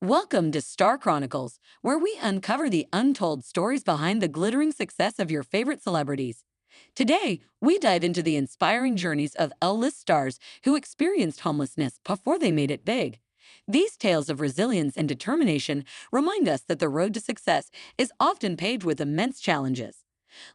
Welcome to Star Chronicles, where we uncover the untold stories behind the glittering success of your favorite celebrities. Today, we dive into the inspiring journeys of L-list stars who experienced homelessness before they made it big. These tales of resilience and determination remind us that the road to success is often paved with immense challenges.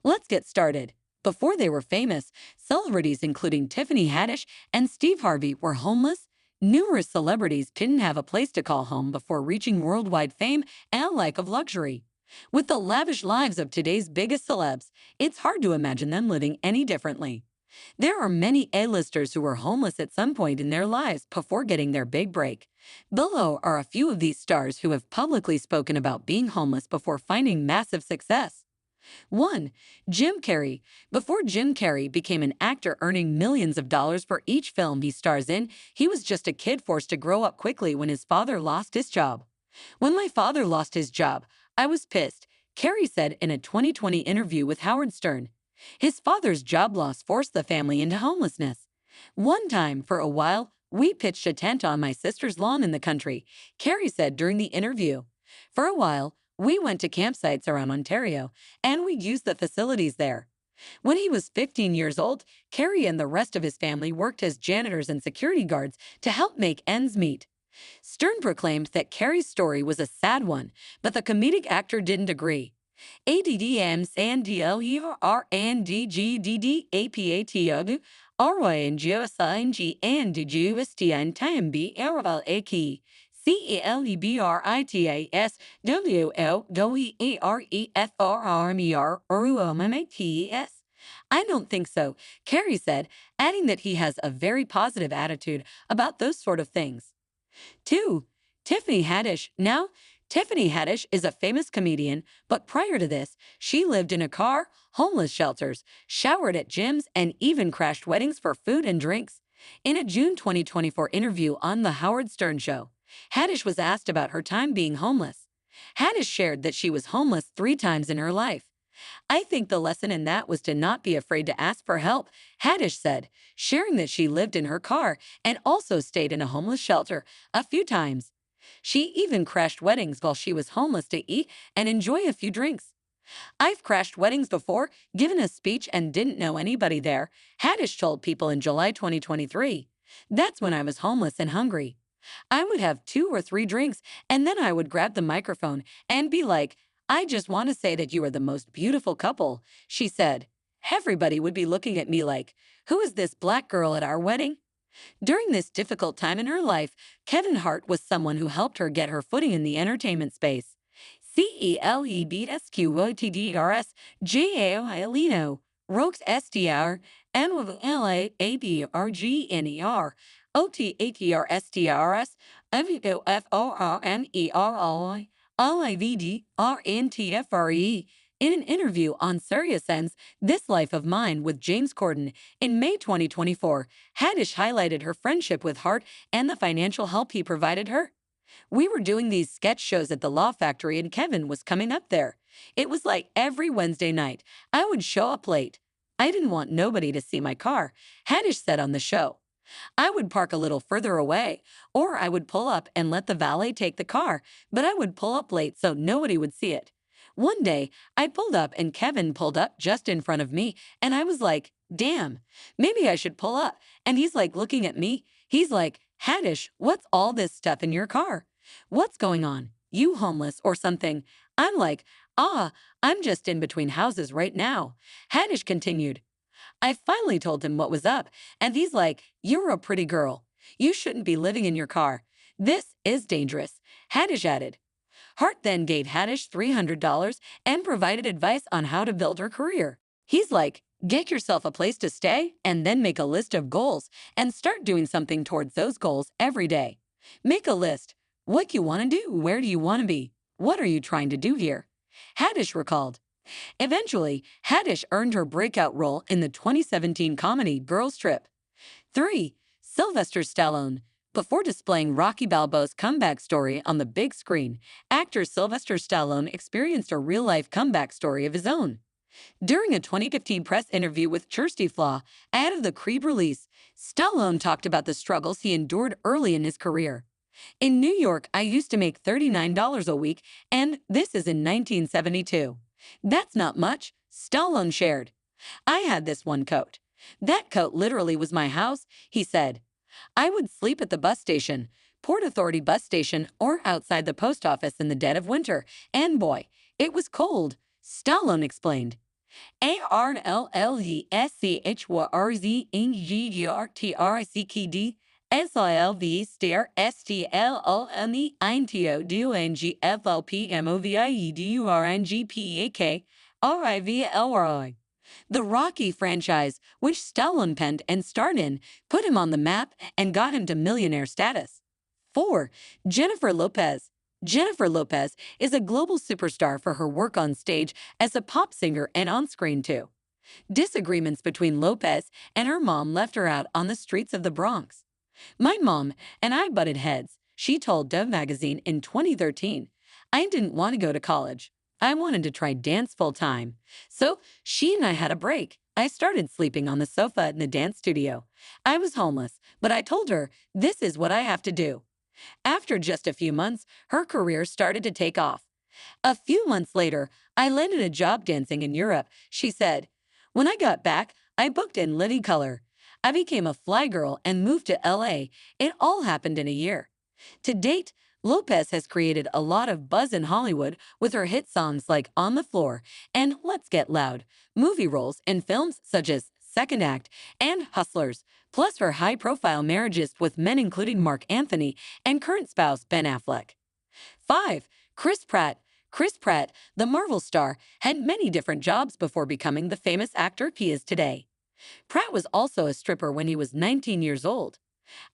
Let's get started. Before they were famous, celebrities including Tiffany Haddish and Steve Harvey were homeless. Numerous celebrities didn't have a place to call home before reaching worldwide fame and a life of luxury. With the lavish lives of today's biggest celebs, it's hard to imagine them living any differently. There are many A-listers who were homeless at some point in their lives before getting their big break. Below are a few of these stars who have publicly spoken about being homeless before finding massive success. 1. Jim Carrey. Before Jim Carrey became an actor earning millions of dollars for each film he stars in, he was just a kid forced to grow up quickly when his father lost his job. "When my father lost his job, I was pissed," Carrey said in a 2020 interview with Howard Stern. His father's job loss forced the family into homelessness. "One time, for a while, we pitched a tent on my sister's lawn in the country," Carrey said during the interview. "For a while, we went to campsites around Ontario, and we used the facilities there." When he was 15 years old, Carrey and the rest of his family worked as janitors and security guards to help make ends meet. Stern proclaimed that Carrey's story was a sad one, but the comedic actor didn't agree. ADDM SANDLERANDGDDAPATOG RYNGOSING and GUSTIN time B Araval Aki CELEBRITAS WLWEREFRRMER UOMMATES. "I don't think so," Carrey said, adding that he has a very positive attitude about those sort of things. 2. Tiffany Haddish. Now, Tiffany Haddish is a famous comedian, but prior to this, she lived in a car, homeless shelters, showered at gyms, and even crashed weddings for food and drinks. In a June 2024 interview on The Howard Stern Show, Haddish was asked about her time being homeless. Haddish shared that she was homeless 3 times in her life. "I think the lesson in that was to not be afraid to ask for help," Haddish said, sharing that she lived in her car and also stayed in a homeless shelter a few times. She even crashed weddings while she was homeless to eat and enjoy a few drinks. "I've crashed weddings before, given a speech, and didn't know anybody there," Haddish told People in July 2023. "That's when I was homeless and hungry. I would have 2 or 3 drinks, and then I would grab the microphone and be like, 'I just want to say that you are the most beautiful couple,'" she said. "Everybody would be looking at me like, 'Who is this black girl at our wedding?'" During this difficult time in her life, Kevin Hart was someone who helped her get her footing in the entertainment space. CELEBSQOTDRS JAOILENO Rogues STR NWLAABRGNER OTATRSTRS FOFORNEROI LIVDRNTFRE. In an interview on SiriusXM's This Life of Mine with James Corden in May 2024, Haddish highlighted her friendship with Hart and the financial help he provided her. "We were doing these sketch shows at the Law Factory and Kevin was coming up there. It was like every Wednesday night. I would show up late. I didn't want nobody to see my car," Haddish said on the show. "I would park a little further away, or I would pull up and let the valet take the car, but I would pull up late so nobody would see it. One day, I pulled up and Kevin pulled up just in front of me, and I was like, damn, maybe I should pull up. And he's like looking at me. He's like, 'Haddish, what's all this stuff in your car? What's going on? You homeless or something?' I'm like, 'I'm just in between houses right now,'" Haddish continued. "I finally told him what was up, and he's like, 'You're a pretty girl. You shouldn't be living in your car. This is dangerous,'" Haddish added. Hart then gave Haddish $300 and provided advice on how to build her career. He's like, "Get yourself a place to stay and then make a list of goals and start doing something towards those goals every day. Make a list. What you want to do? Where do you want to be? What are you trying to do here?" Haddish recalled. Eventually, Haddish earned her breakout role in the 2017 comedy Girls Trip. 3. Sylvester Stallone. Before displaying Rocky Balboa's comeback story on the big screen, actor Sylvester Stallone experienced a real-life comeback story of his own. During a 2015 press interview with Kirsty Flaw ahead of the Creed release, Stallone talked about the struggles he endured early in his career. In New York, I used to make $39 a week, and this is in 1972. That's not much, Stallone shared. I had this one coat. That coat literally was my house, he said. I would sleep at the bus station, Port Authority bus station, or outside the post office in the dead of winter, and boy, it was cold, Stallone explained. ARLLESCHWRZNGGRTRICKD SILVSTRSTLONEINTODUNGFLPMOVIEDURNGPAK The Rocky franchise, which Stallone penned and starred in, put him on the map and got him to millionaire status. 4. Jennifer Lopez. Jennifer Lopez is a global superstar for her work on stage as a pop singer and on screen too. Disagreements between Lopez and her mom left her out on the streets of the Bronx. My mom and I butted heads, she told Dove magazine in 2013. I didn't want to go to college. I wanted to try dance full-time. So she and I had a break. I started sleeping on the sofa in the dance studio. I was homeless, but I told her, this is what I have to do. After just a few months, her career started to take off. A few months later, I landed a job dancing in Europe, she said. When I got back, I booked in Living Color. I became a fly girl and moved to LA. It all happened in a year. To date, Lopez has created a lot of buzz in Hollywood with her hit songs like On the Floor and Let's Get Loud, movie roles in films such as Second Act and Hustlers, plus her high-profile marriages with men including Mark Anthony and current spouse Ben Affleck. 5. Chris Pratt. Chris Pratt, the Marvel star, had many different jobs before becoming the famous actor he is today. Pratt was also a stripper when he was 19 years old.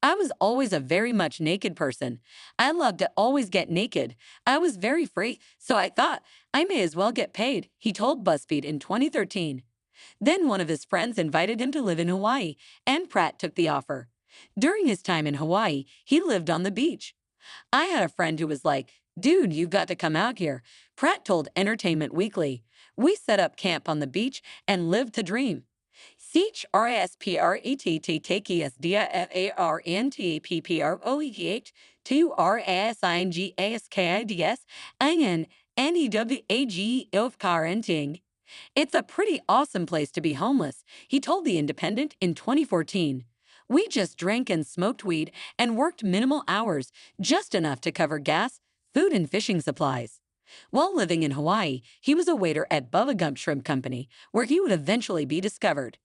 I was always a very much naked person. I loved to always get naked. I was very free, so I thought I may as well get paid, he told BuzzFeed in 2013. Then one of his friends invited him to live in Hawaii, and Pratt took the offer. During his time in Hawaii, he lived on the beach. I had a friend who was like, dude, you've got to come out here, Pratt told Entertainment Weekly. We set up camp on the beach and lived the dream. CHRASPRETKESDAFARENTIAPPROEHTURSINGNEWAGE It's a pretty awesome place to be homeless, he told The Independent in 2014. We just drank and smoked weed and worked minimal hours, just enough to cover gas, food, and fishing supplies. While living in Hawaii, he was a waiter at Bubba Gump Shrimp Company, where he would eventually be discovered.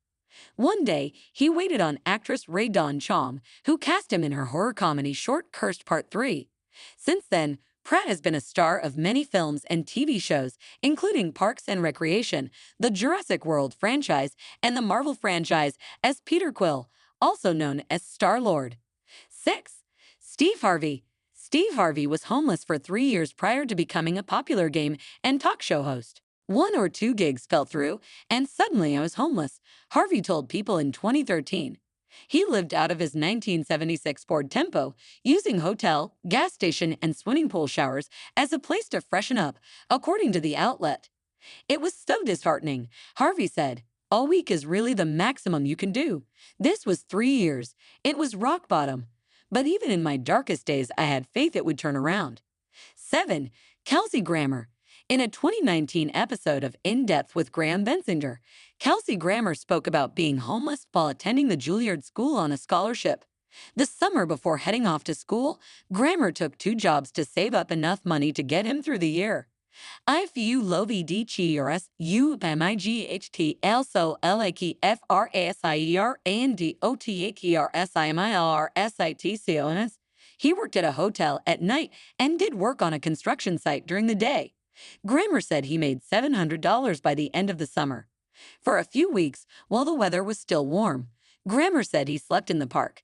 One day, he waited on actress Rae Dawn Chong, who cast him in her horror comedy short Cursed Part 3. Since then, Pratt has been a star of many films and TV shows, including Parks and Recreation, the Jurassic World franchise, and the Marvel franchise as Peter Quill, also known as Star-Lord. 6. Steve Harvey. Steve Harvey was homeless for 3 years prior to becoming a popular game and talk show host. 1 or 2 gigs fell through, and suddenly I was homeless, Harvey told People in 2013. He lived out of his 1976 Ford Tempo, using hotel, gas station, and swimming pool showers as a place to freshen up, according to the outlet. It was so disheartening, Harvey said. A week is really the maximum you can do. This was 3 years. It was rock bottom. But even in my darkest days, I had faith it would turn around. 7. Kelsey Grammer. In a 2019 episode of In Depth with Graham Bensinger, Kelsey Grammer spoke about being homeless while attending the Juilliard School on a scholarship. The summer before heading off to school, Grammer took 2 jobs to save up enough money to get him through the year. IFU LOVDCRS UMIGHT also LAKFRASIERANDOTAKRSIMILRSITCONS. He worked at a hotel at night and did work on a construction site during the day. Grammer said he made $700 by the end of the summer. For a few weeks, while the weather was still warm, Grammer said he slept in the park.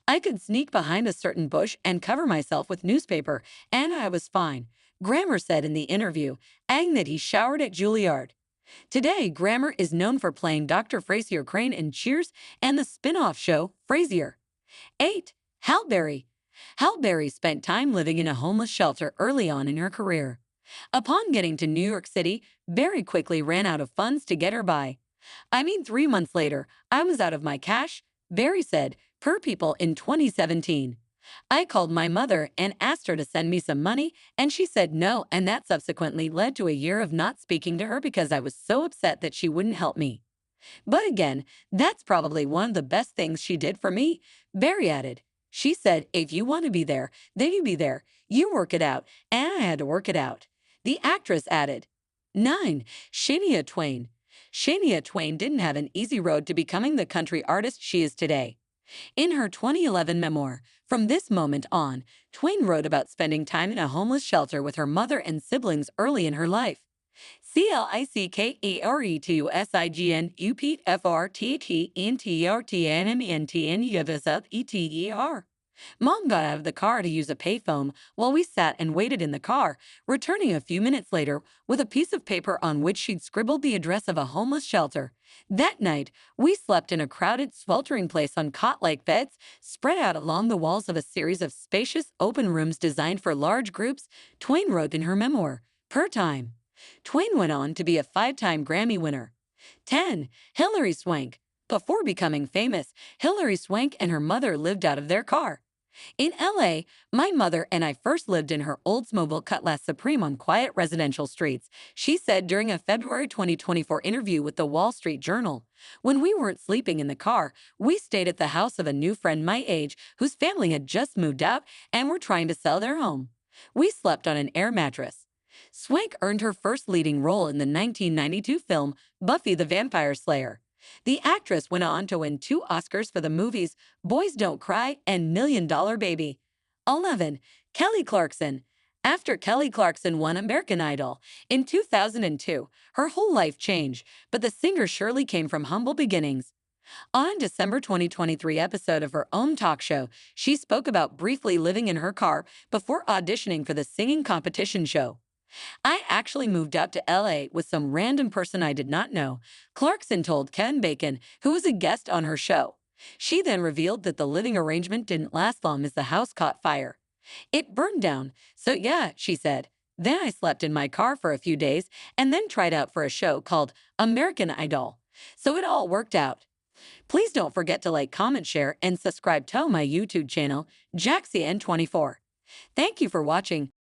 I could sneak behind a certain bush and cover myself with newspaper, and I was fine, Grammer said in the interview, adding that he showered at Juilliard. Today, Grammer is known for playing Dr. Frasier Crane in Cheers and the spin-off show, Frasier. 8. Halle Berry. Halle Berry spent time living in a homeless shelter early on in her career. Upon getting to New York City, Berry quickly ran out of funds to get her by. 3 months later, I was out of my cash, Berry said, per People in 2017. I called my mother and asked her to send me some money, and she said no, and that subsequently led to a year of not speaking to her because I was so upset that she wouldn't help me. But again, that's probably one of the best things she did for me," Barry added. She said, "If you want to be there, then you be there. You work it out, and I had to work it out." The actress added. 9. Shania Twain. Shania Twain didn't have an easy road to becoming the country artist she is today. In her 2011 memoir, From This Moment On, Twain wrote about spending time in a homeless shelter with her mother and siblings early in her life. CLICKERETUSIGNUPFRTTENTERTNMENTNUFSUPETER. Mom got out of the car to use a payphone while we sat and waited in the car, returning a few minutes later with a piece of paper on which she'd scribbled the address of a homeless shelter. That night, we slept in a crowded, sweltering place on cot-like beds spread out along the walls of a series of spacious, open rooms designed for large groups, Twain wrote in her memoir, Per Time. Twain went on to be a 5-time Grammy winner. 10. Hilary Swank. Before becoming famous, Hilary Swank and her mother lived out of their car. In LA, my mother and I first lived in her Oldsmobile Cutlass Supreme on quiet residential streets, she said during a February 2024 interview with the Wall Street Journal. When we weren't sleeping in the car, we stayed at the house of a new friend my age whose family had just moved out and were trying to sell their home. We slept on an air mattress. Swank earned her first leading role in the 1992 film Buffy the Vampire Slayer. The actress went on to win 2 Oscars for the movies Boys Don't Cry and Million Dollar Baby. 11. Kelly Clarkson. After Kelly Clarkson won American Idol in 2002, her whole life changed, but the singer surely came from humble beginnings. On a December 2023 episode of her own talk show, she spoke about briefly living in her car before auditioning for the singing competition show. "I actually moved out to LA with some random person I did not know," Clarkson told Ken Bacon, who was a guest on her show. She then revealed that the living arrangement didn't last long as the house caught fire. "It burned down, so yeah," she said. "Then I slept in my car for a few days and then tried out for a show called American Idol. So it all worked out." Please don't forget to like, comment, share, and subscribe to my YouTube channel, Jaxcey N24. Thank you for watching.